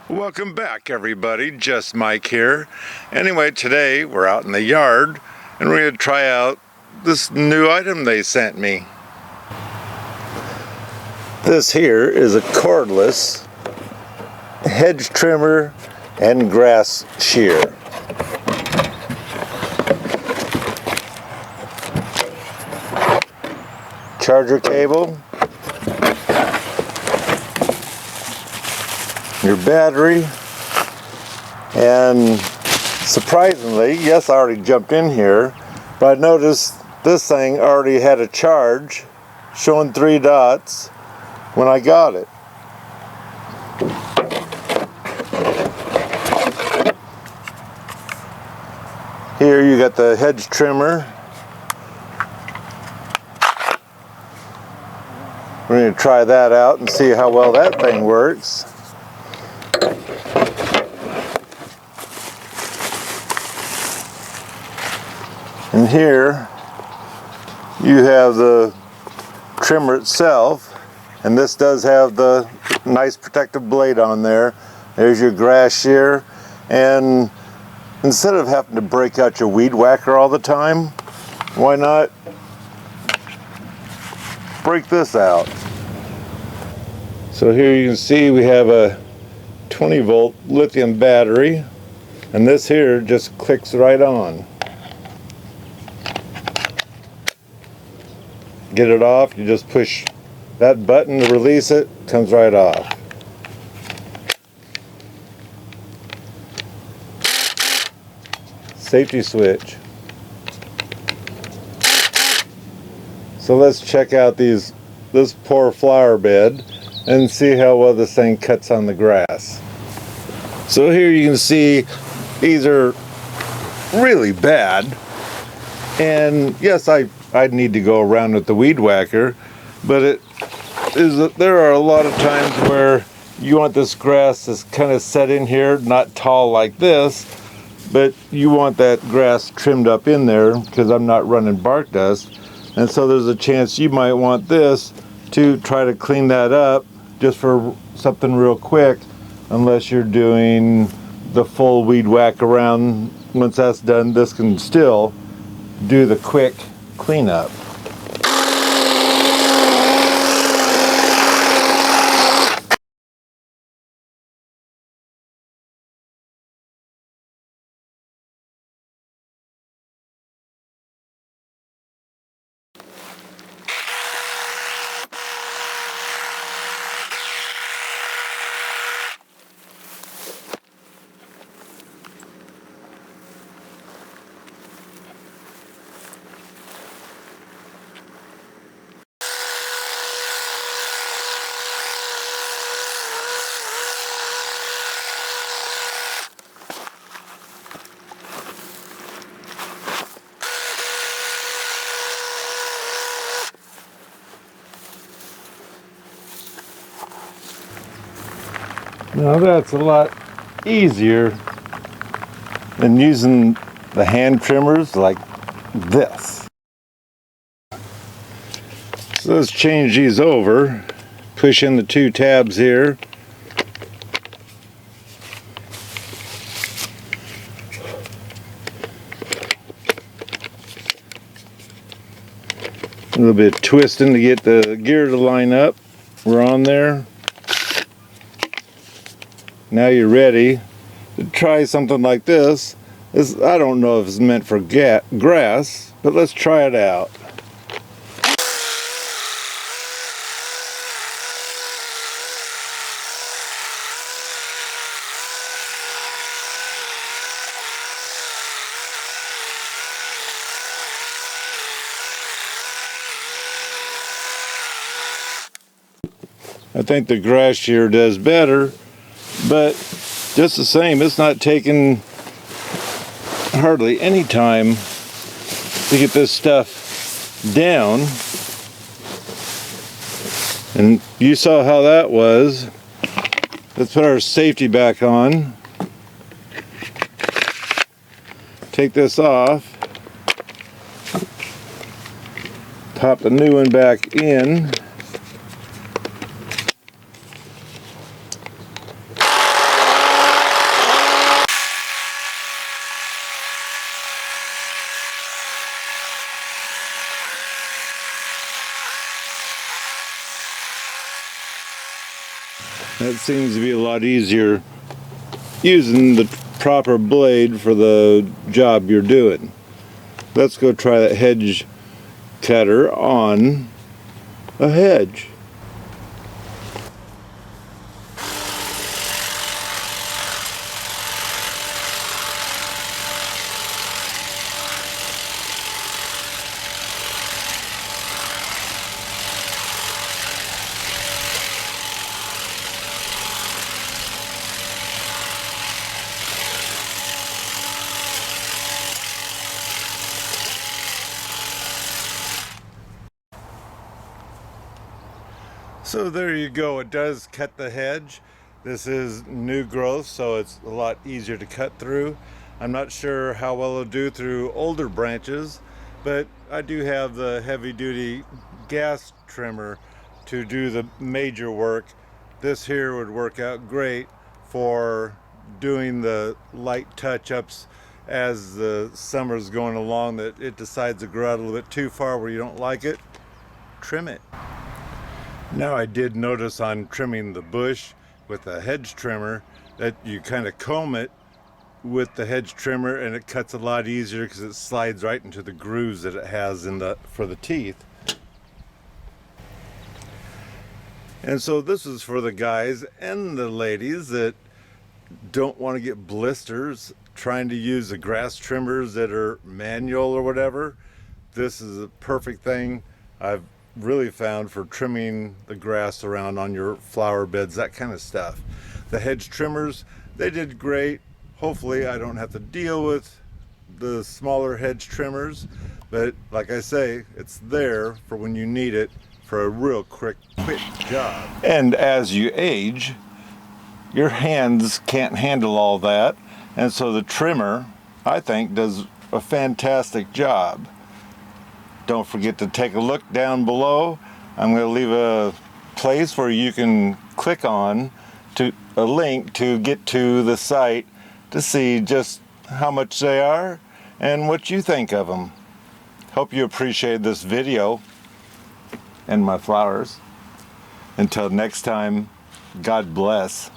Welcome back, everybody. Just Mike here. Anyway, today we're out in the yard and we're going to try out this new item they sent me. This here is a cordless hedge trimmer and grass shear. Charger cable, your battery, and surprisingly, yes, I already jumped in here, but I noticed this thing already had a charge showing 3 dots when I got it. Here you got the hedge trimmer. We're going to try that out and see how well that thing works. And here you have the trimmer itself, and this does have the nice protective blade on there. There's your grass shear, and instead of having to break out your weed whacker all the time, why not break this out? So here you can see we have a 20-volt lithium battery, and this here just clicks right on. Get it off, you just push that button to release it, comes right off. Safety switch. So let's check out this poor flower bed and see how well this thing cuts on the grass. So here you can see these are really bad, and yes, I'd need to go around with the weed whacker, but there are a lot of times where you want this grass that's kind of set in here, not tall like this, but you want that grass trimmed up in there because I'm not running bark dust, and so there's a chance you might want this to try to clean that up just for something real quick, unless you're doing the full weed whack around. Once that's done, this can still do the quick cleanup. Now that's a lot easier than using the hand trimmers like this. So let's change these over. Push in the 2 tabs here. A little bit of twisting to get the gear to line up. We're on there. Now you're ready to try something like this. I don't know if it's meant for grass, but let's try it out. I think the grass shear does better, but just the same, it's not taking hardly any time to get this stuff down. And you saw how that was. Let's put our safety back on. Take this off. Pop the new one back in. That seems to be a lot easier using the proper blade for the job you're doing. Let's go try that hedge cutter on a hedge. So there you go, it does cut the hedge. This is new growth, so it's a lot easier to cut through. I'm not sure how well it'll do through older branches, but I do have the heavy-duty gas trimmer to do the major work. This here would work out great for doing the light touch-ups as the summer's going along, that it decides to grow out a little bit too far where you don't like it. Trim it. Now, I did notice on trimming the bush with the hedge trimmer that you kind of comb it with the hedge trimmer and it cuts a lot easier because it slides right into the grooves that it has for the teeth. And so this is for the guys and the ladies that don't want to get blisters trying to use the grass trimmers that are manual or whatever. This is a perfect thing I've really found for trimming the grass around on your flower beds, that kind of stuff. The hedge trimmers, they did great. Hopefully I don't have to deal with the smaller hedge trimmers, but like I say, it's there for when you need it for a real quick job. And as you age, your hands can't handle all that, and so the trimmer, I think, does a fantastic job. Don't forget to take a look down below. I'm going to leave a place where you can click on a link to get to the site to see just how much they are and what you think of them. Hope you appreciate this video and my flowers. Until next time, God bless.